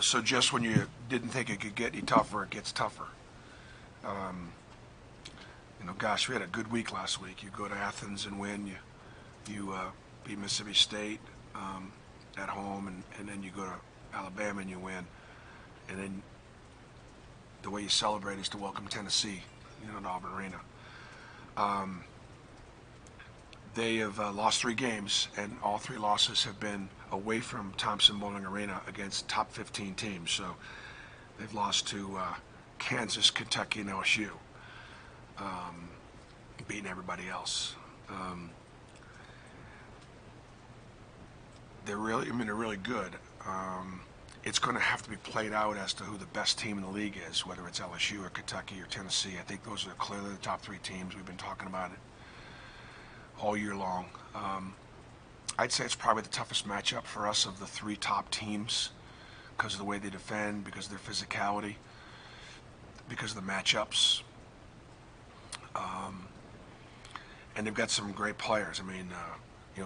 So just when you didn't think it could get any tougher, it gets tougher. Um, Gosh, we had a good week last week. You go to Athens and win. You beat Mississippi State at home, and then you go to Alabama and you win. And then the way you celebrate is to welcome Tennessee, to Auburn Arena. Um, they have lost 3 games, and all 3 losses have been away from Thompson Bowling Arena against top 15 teams. So they've lost to Kansas, Kentucky, and LSU, beating everybody else. They're really good. It's going to have to be played out as to who the best team in the league is, whether it's LSU or Kentucky or Tennessee. I think those are clearly the top 3 teams. We've been talking about it all year long. I'd say it's probably the toughest matchup for us of the 3 top teams because of the way they defend, because of their physicality, because of the matchups. And they've got some great players.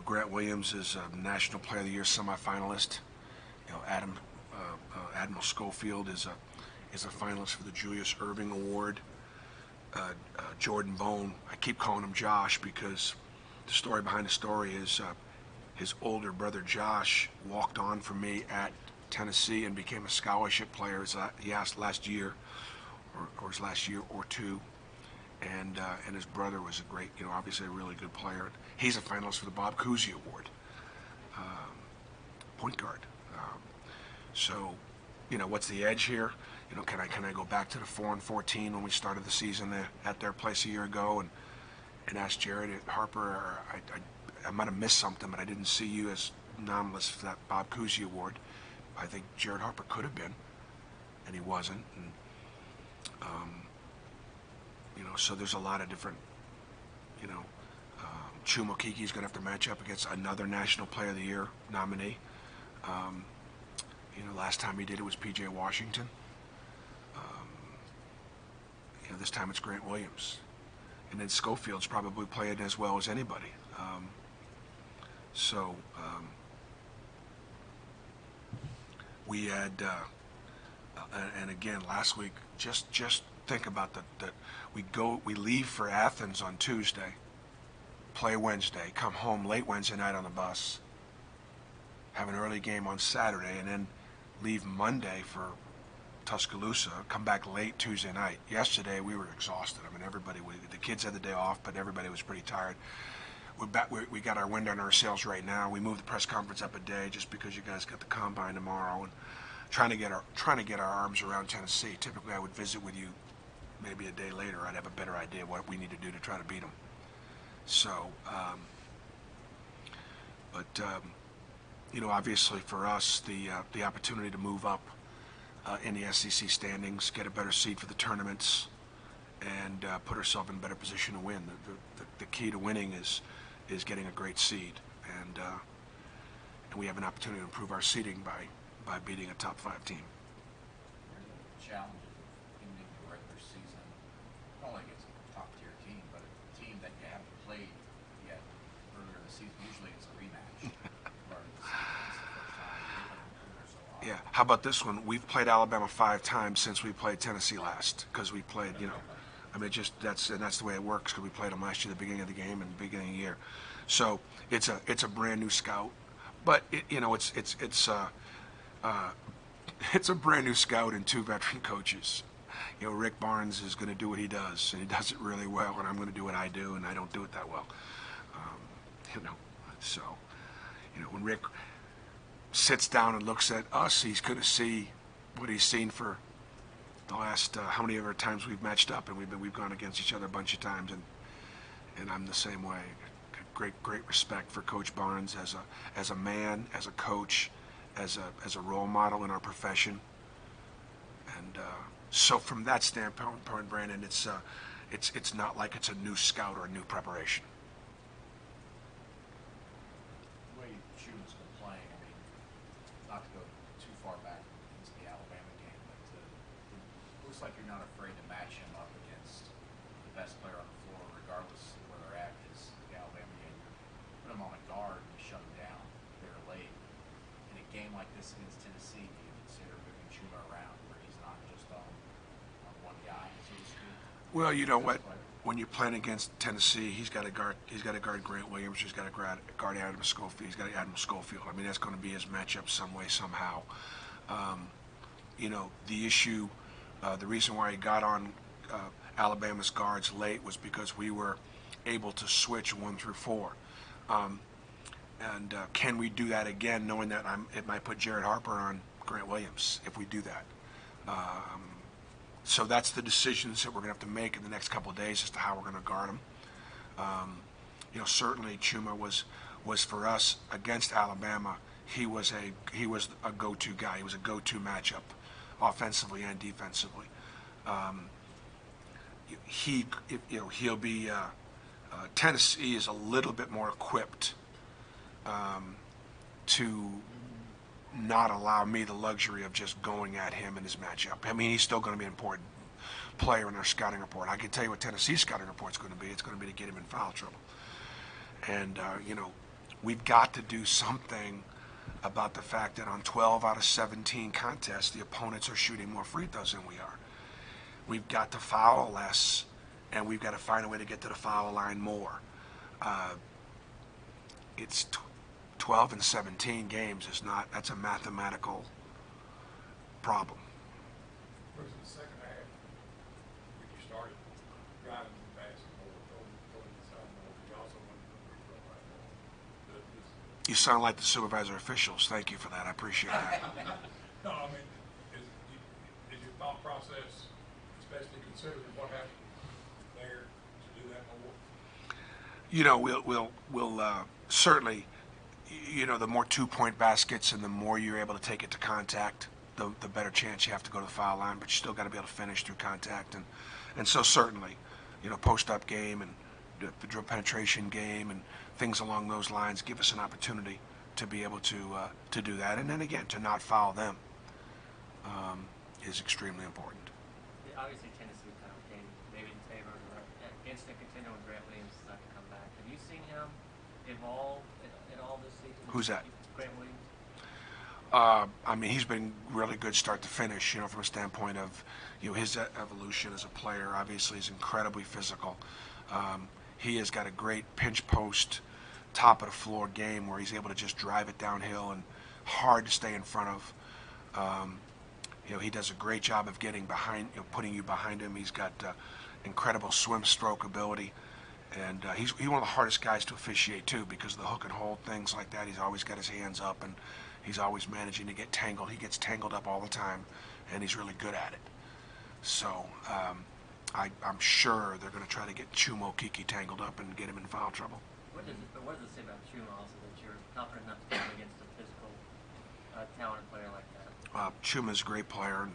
Grant Williams is a National Player of the Year semifinalist. Admiral Schofield is a finalist for the Julius Erving Award. Jordan Bone, I keep calling him Josh because the story behind the story is his older brother Josh walked on for me at Tennessee and became a scholarship player. He asked last year, or his last year or 2. And his brother was a great, obviously a really good player. He's a finalist for the Bob Cousy Award, point guard. So, what's the edge here? Can I go back to the 4-14 when we started the season at their place a year ago and ask Jared Harper? Or I might have missed something, but I didn't see you as nominalist for that Bob Cousy Award. I think Jared Harper could have been, and he wasn't. And, so there's a lot of different, Chuma Kiki's going to have to match up against another National Player of the Year nominee. Last time he did it was P.J. Washington. This time it's Grant Williams. And then Schofield's probably playing as well as anybody. We had, and again, last week, just think about that we leave for Athens on Tuesday, play Wednesday, come home late Wednesday night on the bus, have an early game on Saturday, and then leave Monday for Tuscaloosa, come back late Tuesday night. Yesterday we were exhausted. The kids had the day off, but everybody was pretty tired. We got our wind on our sails right now. We moved the press conference up a day just because you guys got the combine tomorrow, and trying to get our arms around Tennessee. Typically I would visit with you maybe a day later. I'd have a better idea what we need to do to try to beat them. So, obviously for us, the opportunity to move up in the SEC standings, get a better seed for the tournaments, and put ourselves in a better position to win. The key to winning is getting a great seed, and we have an opportunity to improve our seeding by beating a top 5 team. Challenge ending the regular season, not only against a top-tier team, but a team that you haven't played yet earlier in the season. Usually it's a rematch. Yeah. How about this one? We've played Alabama 5 times since we played Tennessee last, because we played, that's the way it works, because we played them last year at the beginning of the game and the beginning of the year. So it's a brand new scout, but it's a brand new scout and 2 veteran coaches. Rick Barnes is going to do what he does, and he does it really well, and I'm going to do what I do, and I don't do it that well. So when Rick sits down and looks at us, he's going to see what he's seen for the last how many ever times we've matched up, and we've gone against each other a bunch of times, and I'm the same way. Great respect for Coach Barnes as a man, as a coach, as a role model in our profession, and so from that standpoint, Brandon, it's not like it's a new scout or a new preparation. The way Chuma's been playing, not to go too far back into the Alabama game, but it looks like you're not afraid to match him up against the best player on the floor, regardless of where they're at. Because the Alabama game, you put him on a guard and you shut him down there late. In a game like this against Tennessee, do you consider Well, you know best what? player. When you're playing against Tennessee, he's got to guard. He's got to guard Grant Williams. He's got to guard Adam Schofield. He's got to Adam Schofield. I mean, that's going to be his matchup some way, somehow. Um, the issue, the reason why he got on Alabama's guards late was because we were able to switch 1 through 4. Um, and can we do that again, knowing that it might put Jared Harper on Grant Williams if we do that? Um, so that's the decisions that we're going to have to make in the next couple of days as to how we're going to guard him. Um, certainly Chuma was for us against Alabama. He was a go-to guy. He was a go-to matchup, offensively and defensively. Um, he'll be. Tennessee is a little bit more equipped to not allow me the luxury of just going at him in his matchup. I mean, he's still going to be an important player in our scouting report. I can tell you what Tennessee's scouting report is going to be. It's going to be to get him in foul trouble. And, we've got to do something about the fact that on 12 out of 17 contests, the opponents are shooting more free throws than we are. We've got to foul less, and we've got to find a way to get to the foul line more. It's 12 and 17 games is not, that's a mathematical problem. Whereas in the second half, when you started driving the basketball, going inside more, you also wanted to free throw line more. You sound like the supervisor officials. Thank you for that. I appreciate that. No, I mean, is your thought process, especially considering what happened there, to do that more? We'll certainly, the more 2-point baskets and the more you're able to take it to contact, the better chance you have to go to the foul line, but you still got to be able to finish through contact. And so certainly, post-up game and the drill penetration game and things along those lines give us an opportunity to be able to do that. And then again, to not foul them is extremely important. Yeah, obviously, Tennessee kind of came maybe in favor of the instant contender when Grant Williams decided to come back. Have you seen him evolve at all this season? Who's that? Grant Williams. I mean, he's been really good start to finish, from a standpoint of, his evolution as a player. Obviously, he's incredibly physical. He has got a great pinch post, top of the floor game where he's able to just drive it downhill and hard to stay in front of. He does a great job of getting behind, putting you behind him. He's got incredible swim stroke ability. And he's one of the hardest guys to officiate, too, because of the hook and hold, things like that. He's always got his hands up, and he's always managing to get tangled. He gets tangled up all the time, and he's really good at it. So I'm sure they're going to try to get Chumo Kiki tangled up and get him in foul trouble. What does it say about Chuma also that you're confident enough to go against a physical, talented player like that? Chuma's a great player,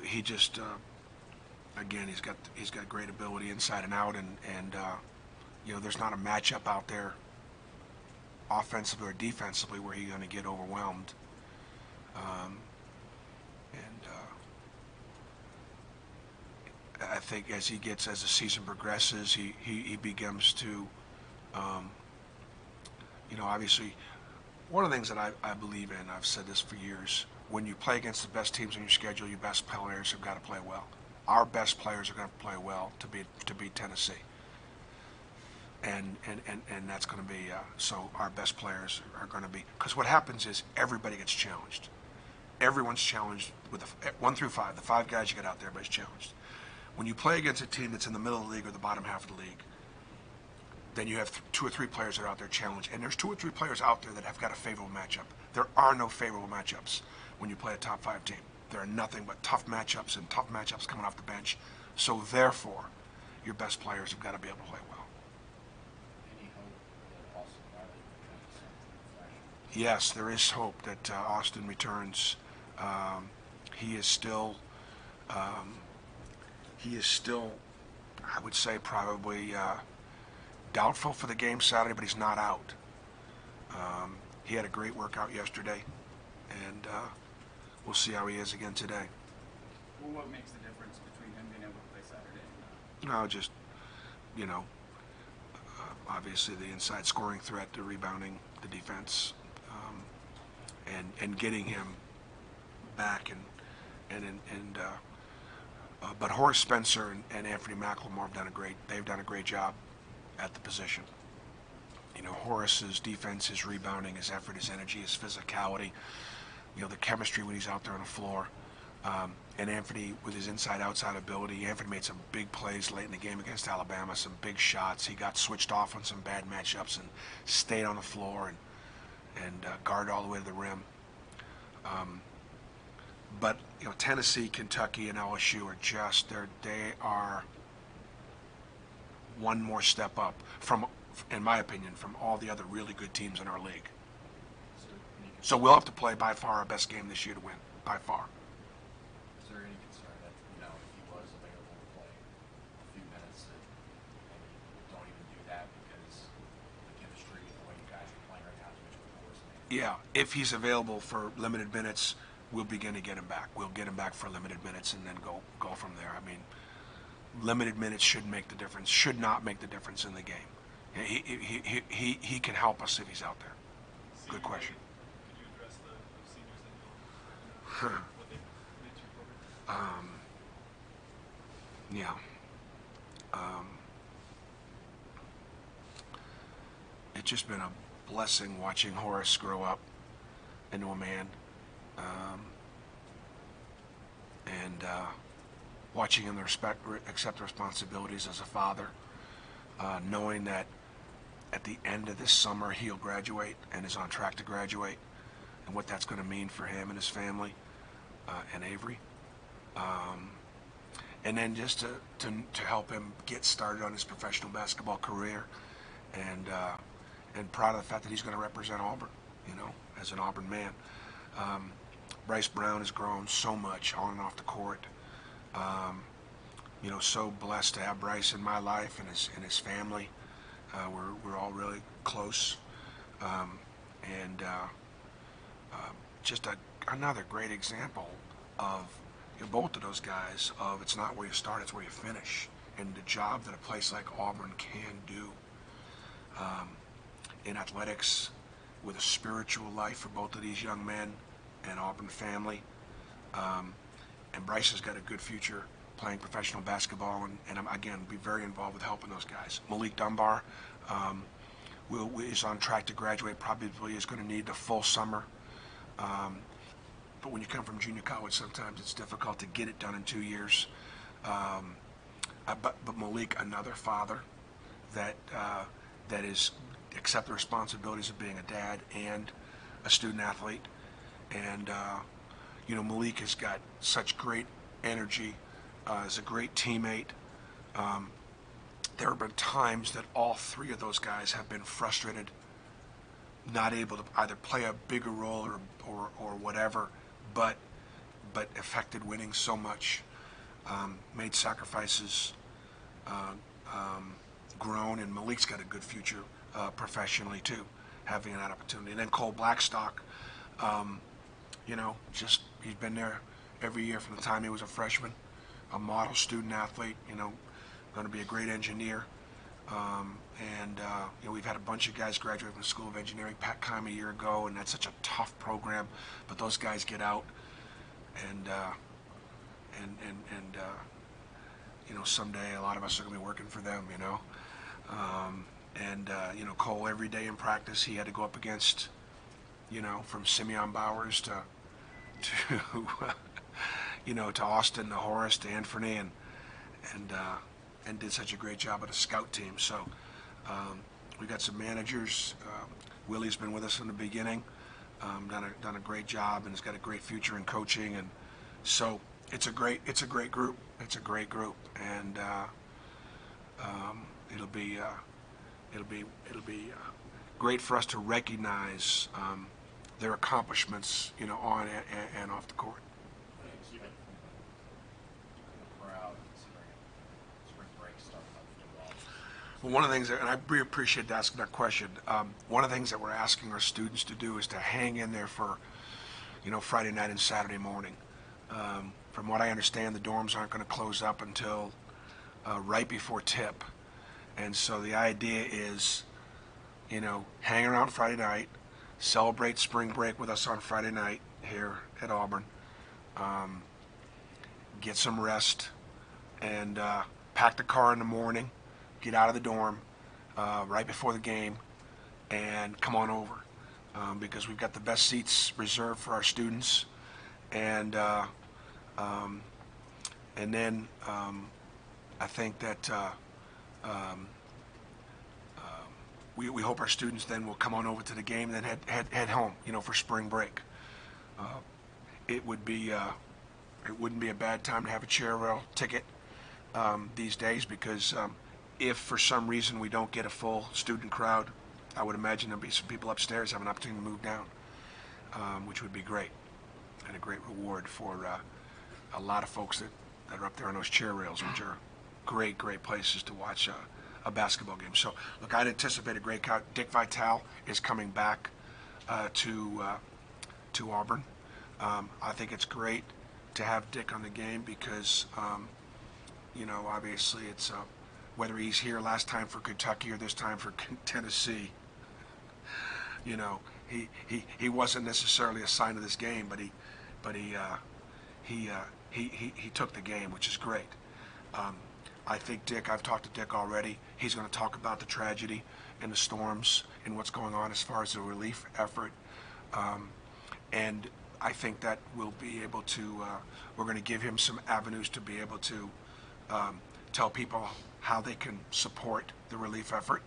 he just again he's got great ability inside and out, and there's not a matchup out there offensively or defensively where he's going to get overwhelmed. I think as the season progresses, he begins to, obviously, one of the things that I believe in, I've said this for years, when you play against the best teams on your schedule, your best players have got to play well. Our best players are going to play well to beat Tennessee. And that's going to be, so our best players are going to be, because what happens is everybody gets challenged. Everyone's challenged with 1 through 5. The 5 guys you get out there, everybody's challenged. When you play against a team that's in the middle of the league or the bottom half of the league, then you have 2 or 3 players that are out there challenged. And there's 2 or 3 players out there that have got a favorable matchup. There are no favorable matchups when you play a top 5 team. There are nothing but tough matchups and tough matchups coming off the bench. So therefore, your best players have got to be able to play well. Any hope that Austin Riley returns to something fresh? Yes, there is hope that Austin returns. He is still, I would say, probably doubtful for the game Saturday, but he's not out. He had a great workout yesterday, and we'll see how he is again today. Well, what makes the difference between him being able to play Saturday and No, just, obviously the inside scoring threat, the rebounding, the defense, and getting him back but Horace Spencer and Anthony McLemore they've done a great job at the position. You know, Horace's defense, his rebounding, his effort, his energy, his physicality, you know, the chemistry when he's out there on the floor. And Anthony, with his inside-outside ability, Anthony made some big plays late in the game against Alabama, some big shots. He got switched off on some bad matchups and stayed on the floor and guarded all the way to the rim. But you know, Tennessee, Kentucky, and LSU are they are one more step up from, in my opinion, from all the other really good teams in our league. So we'll have to play by far our best game this year to win, by far. Is there any concern that, you know, if he was available to play a few minutes, that maybe you don't even do that because the chemistry and the way you guys are playing right now is much worse? Yeah, if he's available for limited minutes, we'll begin to get him back. We'll get him back for limited minutes and then go from there. I mean, limited minutes should make the difference. Should not make the difference in the game. He can help us if he's out there. Good question. Could you address the seniors and what they meant to your program? Yeah. It's just been a blessing watching Horace grow up into a man, and watching him accept responsibilities as a father, knowing that at the end of this summer he'll graduate and is on track to graduate, and what that's going to mean for him and his family, and Avery. And then just to help him get started on his professional basketball career, and proud of the fact that he's going to represent Auburn, you know, as an Auburn man. Bryce Brown has grown so much on and off the court. You know, so blessed to have Bryce in my life and his family. We're all really close, just another great example of, you know, both of those guys, of it's not where you start, it's where you finish, and the job that a place like Auburn can do in athletics, with a spiritual life for both of these young men and Auburn family. And Bryce has got a good future playing professional basketball, and I'm, again, be very involved with helping those guys. Malik Dunbar is on track to graduate, probably is going to need the full summer. But when you come from junior college, sometimes it's difficult to get it done in 2 years. But Malik, another father that is accept the responsibilities of being a dad and a student athlete. And you know, Malik has got such great energy, is a great teammate. There have been times that all three of those guys have been frustrated, not able to either play a bigger role or whatever, but affected winning so much, made sacrifices, grown, and Malik's got a good future professionally too, having that opportunity. And then Cole Blackstock, you know, just he's been there every year from the time he was a freshman, a model student athlete, you know, going to be a great engineer. You know, we've had a bunch of guys graduate from the School of Engineering, Pat Kime a year ago, and that's such a tough program, but those guys get out and you know, someday a lot of us are going to be working for them, you know. You know, Cole, every day in practice, he had to go up against, you know, from Simeon Bowers to you know, to Austin, to Horace, to Anthony, and did such a great job at a scout team. So we got some managers. Willie's been with us from the beginning, done a great job, and has got a great future in coaching. And so it's a great group. It's a great group, and it'll be great for us to recognize their accomplishments, you know, on and off the court. Well, one of the things that, and I really appreciate asking that question, one of the things that we're asking our students to do is to hang in there for, you know, Friday night and Saturday morning. From what I understand, the dorms aren't going to close up until right before tip. And so the idea is, you know, hang around Friday night, celebrate spring break with us on Friday night here at Auburn, get some rest, and pack the car in the morning, get out of the dorm right before the game, and come on over because we've got the best seats reserved for our students, and um, then I think that we hope our students then will come on over to the game and then head home, for spring break. It would be it wouldn't be a bad time to have a chair rail ticket these days because if for some reason we don't get a full student crowd, I would imagine there'll be some people upstairs have an opportunity to move down, which would be great and a great reward for a lot of folks that are up there on those chair rails, which are great places to watch a basketball game. So, look, I'd anticipate a great crowd. Dick Vitale is coming back to Auburn. I think it's great to have Dick on the game because, obviously it's whether he's here last time for Kentucky or this time for Tennessee. He wasn't necessarily assigned to this game, but he took the game, which is great. I think I've talked to Dick already. He's going to talk about the tragedy and the storms and what's going on as far as the relief effort. And I think that we'll be able to, we're going to give him some avenues to be able to tell people how they can support the relief effort.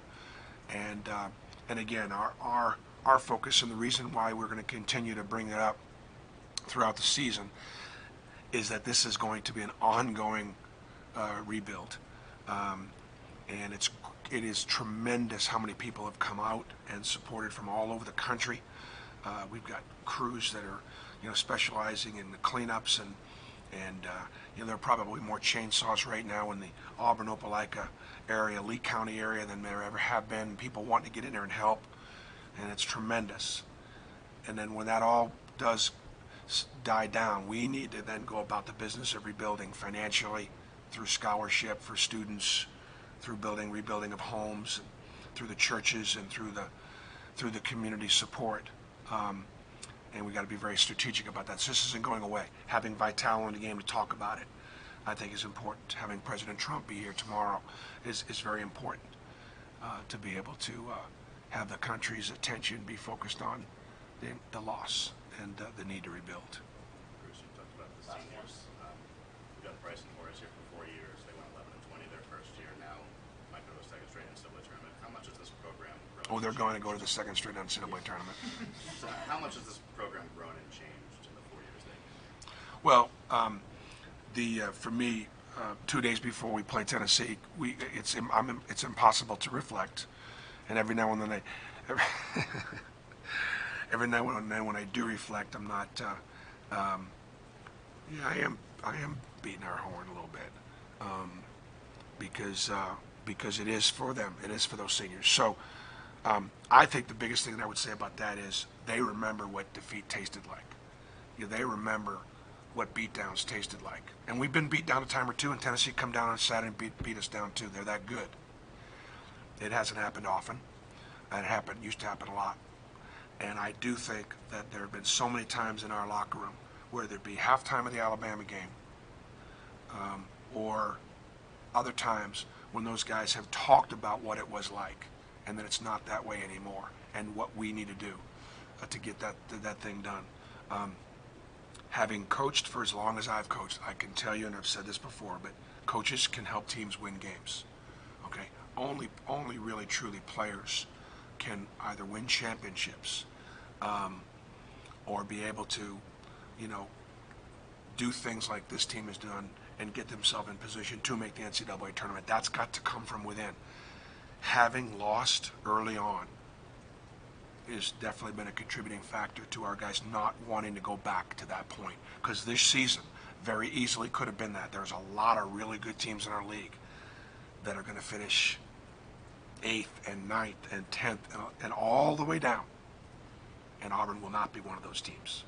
And again, our focus and the reason why we're going to continue to bring it up throughout the season is that this is going to be an ongoing rebuild, and it is tremendous how many people have come out and supported from all over the country. We've got crews that are specializing in the cleanups, and there are probably more chainsaws right now in the Auburn Opelika area, Lee County area than there ever have been. People wanting to get in there and help, and it's tremendous. And then when that all does die down, we need to then go about the business of rebuilding financially through scholarship for students, through rebuilding of homes, through the churches, and through the community support. And we got to be very strategic about that. So this isn't going away. Having Vitale in the game to talk about it, I think, is important. Having President Trump be here tomorrow is very important to be able to have the country's attention be focused on the loss and the need to rebuild. Bruce, you talked about the seniors. We've got Bryce and Horace here for 4 years. They went 11-20 their first year. Now might go to a second straight NCAA tournament. How much has this program grown? Oh, they're going to go to the second straight NCAA tournament. So how much has this program grown and changed in the 4 years they've been here? Well, for me, 2 days before we play Tennessee, it's impossible to reflect, and every now and then every now and then when I do reflect, I'm not. I am beating our horn a little bit because it is for them. It is for those seniors. So I think the biggest thing that I would say about that is they remember what defeat tasted like. They remember what beatdowns tasted like. And we've been beat down a time or two, and Tennessee come down on Saturday and beat us down too. They're that good. It hasn't happened often. It used to happen a lot. And I do think that there have been so many times in our locker room where there'd be halftime of the Alabama game or other times when those guys have talked about what it was like and that it's not that way anymore and what we need to do to get that thing done. Having coached for as long as I've coached, I can tell you, and I've said this before, but coaches can help teams win games. Okay, only really truly players can either win championships or be able to, do things like this team has done and get themselves in position to make the NCAA tournament. That's got to come from within. Having lost early on has definitely been a contributing factor to our guys not wanting to go back to that point, because this season very easily could have been that. There's a lot of really good teams in our league that are going to finish 8th and 9th and 10th and all the way down, and Auburn will not be one of those teams.